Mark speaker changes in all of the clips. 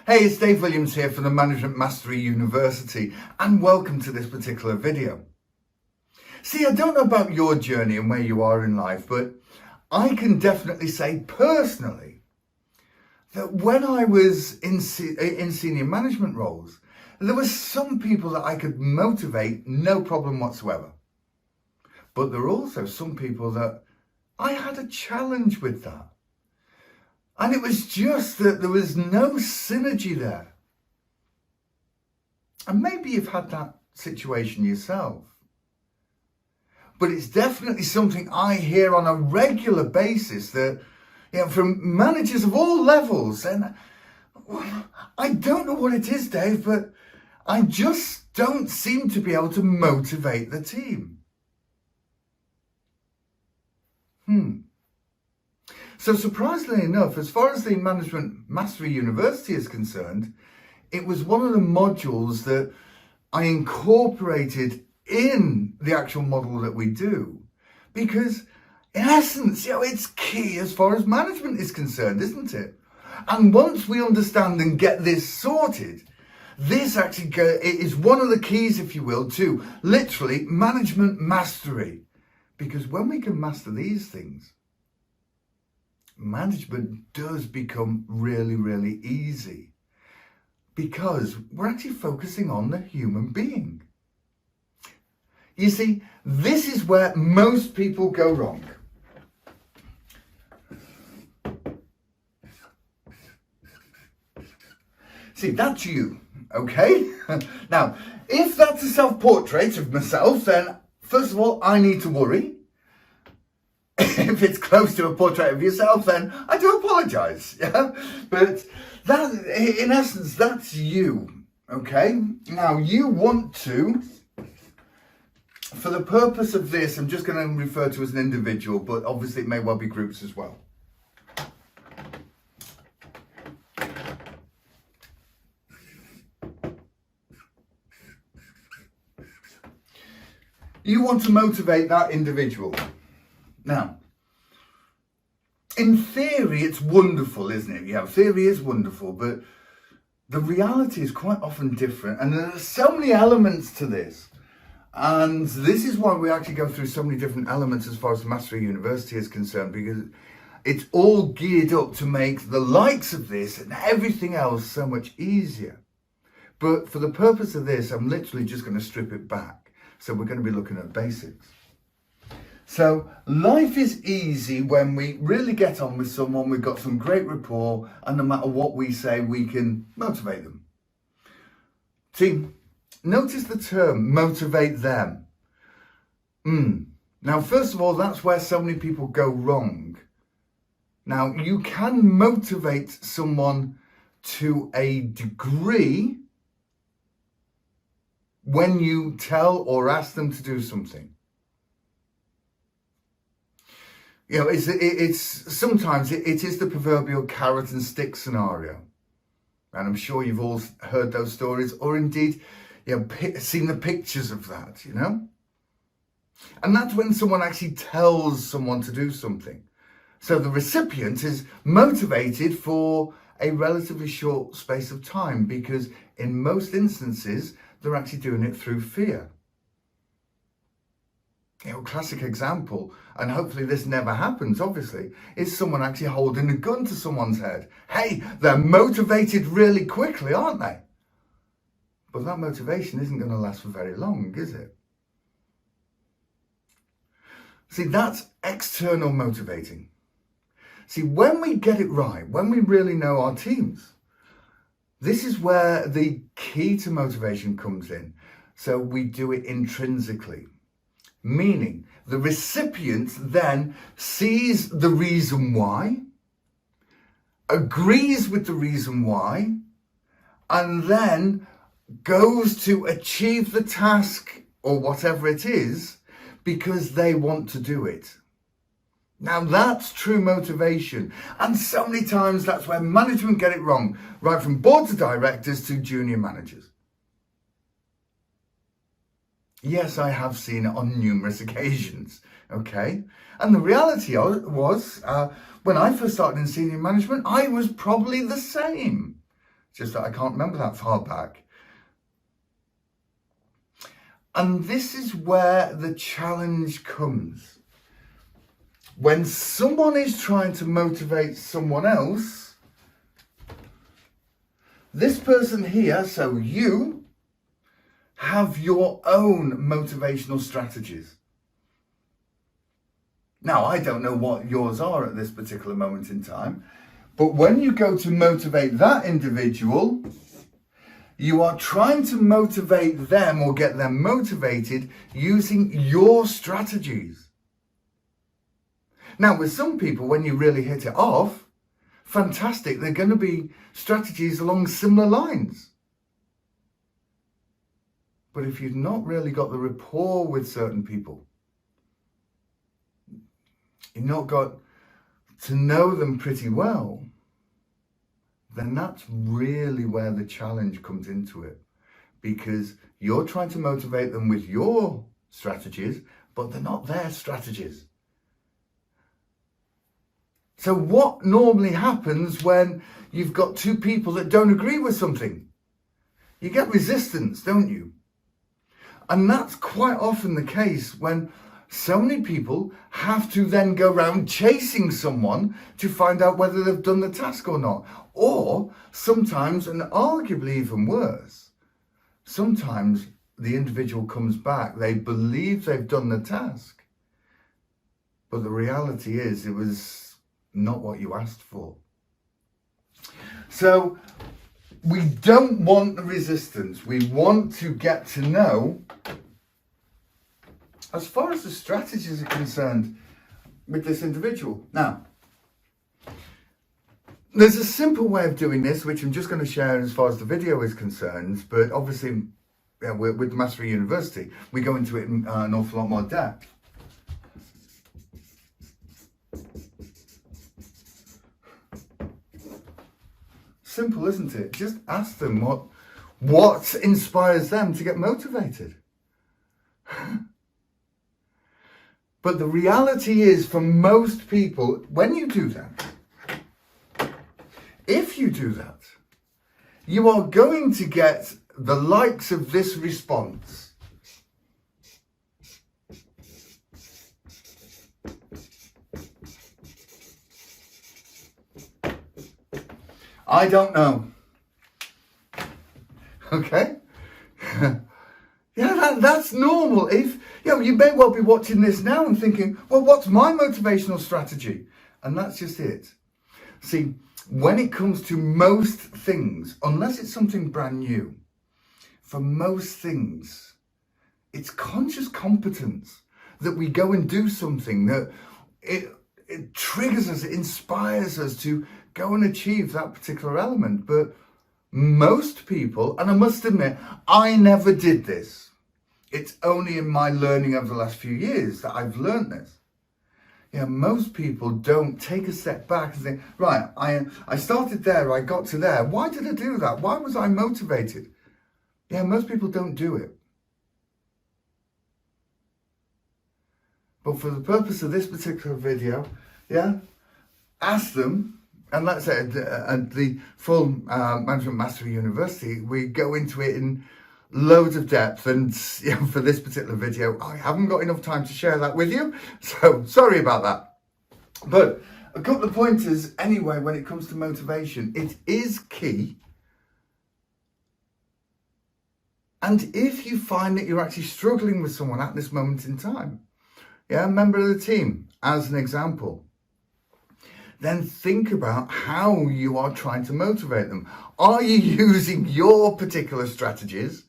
Speaker 1: Hey, it's Dave Williams here from the Management Mastery University, and welcome to this particular video. See, I don't know about your journey and where you are in life, but I can definitely say personally that when I was in senior management roles, there were some people that I could motivate, no problem whatsoever. But there were also some people that I had a challenge with that. And it was just that there was no synergy there. And maybe you've had that situation yourself. But it's definitely something I hear on a regular basis that, from managers of all levels. And I don't know what it is, Dave, but I just don't seem to be able to motivate the team. So surprisingly enough, as far as the Management Mastery University is concerned, it was one of the modules that I incorporated in the actual model that we do. Because in essence, it's key as far as management is concerned, isn't it? And once we understand and get this sorted, this actually is one of the keys, if you will, to literally management mastery. Because when we can master these things, management does become really, really easy, because we're actually focusing on the human being. You see, this is where most people go wrong. See, that's you, okay? Now, if that's a self-portrait of myself, then first of all, I need to worry. If it's close to a portrait of yourself, then I do apologise, But that, in essence, that's you, okay? Now, you want to, for the purpose of this, I'm just going to refer to as an individual, but obviously it may well be groups as well. You want to motivate that individual. Now, in theory, it's wonderful, isn't it? Yeah, theory is wonderful, but the reality is quite often different. And there are so many elements to this. And this is why we actually go through so many different elements as far as the Mastery University is concerned, because it's all geared up to make the likes of this and everything else so much easier. But for the purpose of this, I'm literally just going to strip it back. So we're going to be looking at basics. So life is easy when we really get on with someone, we've got some great rapport, and no matter what we say, we can motivate them. See, notice the term, motivate them. Now, first of all, that's where so many people go wrong. Now, you can motivate someone to a degree when you tell or ask them to do something. It's sometimes it is the proverbial carrot and stick scenario. And I'm sure you've all heard those stories, or indeed, seen the pictures of that, And that's when someone actually tells someone to do something. So the recipient is motivated for a relatively short space of time, because in most instances, they're actually doing it through fear. Classic example, and hopefully this never happens, obviously, is someone actually holding a gun to someone's head. Hey, they're motivated really quickly, aren't they? But that motivation isn't going to last for very long, is it? See, that's external motivating. See, when we get it right, when we really know our teams, this is where the key to motivation comes in. So we do it intrinsically. Meaning, the recipient then sees the reason why, agrees with the reason why, and then goes to achieve the task or whatever it is because they want to do it. Now that's true motivation. And so many times that's where management get it wrong, right from boards of directors to junior managers. Yes, I have seen it on numerous occasions, okay? And the reality was, when I first started in senior management, I was probably the same. just that I can't remember that far back. And this is where the challenge comes. When someone is trying to motivate someone else, this person here, so you, have your own motivational strategies. Now, I don't know what yours are at this particular moment in time, but when you go to motivate that individual, you are trying to motivate them or get them motivated using your strategies. Now, with some people, when you really hit it off, fantastic, they're going to be strategies along similar lines. But if you've not really got the rapport with certain people, you've not got to know them pretty well, then that's really where the challenge comes into it. Because you're trying to motivate them with your strategies, but they're not their strategies. So what normally happens when you've got two people that don't agree with something? You get resistance, don't you? And that's quite often the case when so many people have to then go around chasing someone to find out whether they've done the task or not. Or sometimes, and arguably even worse, sometimes the individual comes back, they believe they've done the task, but the reality is it was not what you asked for. So we don't want the resistance. We want to get to know, as far as the strategies are concerned, with this individual. Now, there's a simple way of doing this, which I'm just going to share as far as the video is concerned, but obviously with Mastery University, we go into it in an awful lot more depth. Simple, isn't it? Just ask them what inspires them to get motivated. But the reality is, for most people, when you do that, if you do that, you are going to get the likes of this response. I don't know. Okay? Yeah, that's normal. If you may well be watching this now and thinking, well, what's my motivational strategy? And that's just it. See, when it comes to most things, unless it's something brand new, for most things, it's conscious competence that we go and do something that it triggers us, it inspires us to go and achieve that particular element. But most people, and I must admit, I never did this. It's only in my learning over the last few years that I've learned this. Most people don't take a step back and think, right, I started there, I got to there. Why did I do that? Why was I motivated? Most people don't do it. But for the purpose of this particular video, ask them. And let's say at the full Management Mastery University, we go into it in loads of depth. And for this particular video, I haven't got enough time to share that with you. So sorry about that. But a couple of pointers anyway, when it comes to motivation, it is key. And if you find that you're actually struggling with someone at this moment in time, a member of the team, as an example, then think about how you are trying to motivate them. Are you using your particular strategies?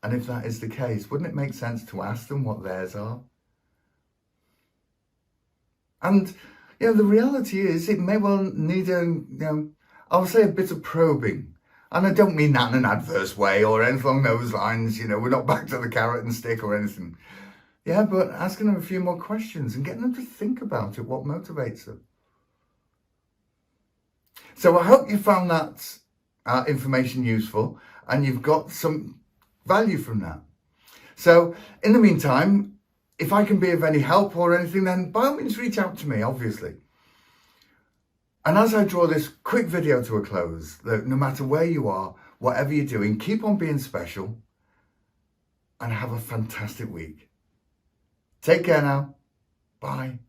Speaker 1: And if that is the case, wouldn't it make sense to ask them what theirs are? And, the reality is it may well need I'll say a bit of probing. And I don't mean that in an adverse way or anything along those lines. We're not back to the carrot and stick or anything. But asking them a few more questions and getting them to think about it, what motivates them. So I hope you found that information useful and you've got some value from that. So in the meantime, if I can be of any help or anything, then by all means reach out to me, obviously. And as I draw this quick video to a close, that no matter where you are, whatever you're doing, keep on being special and have a fantastic week. Take care now. Bye.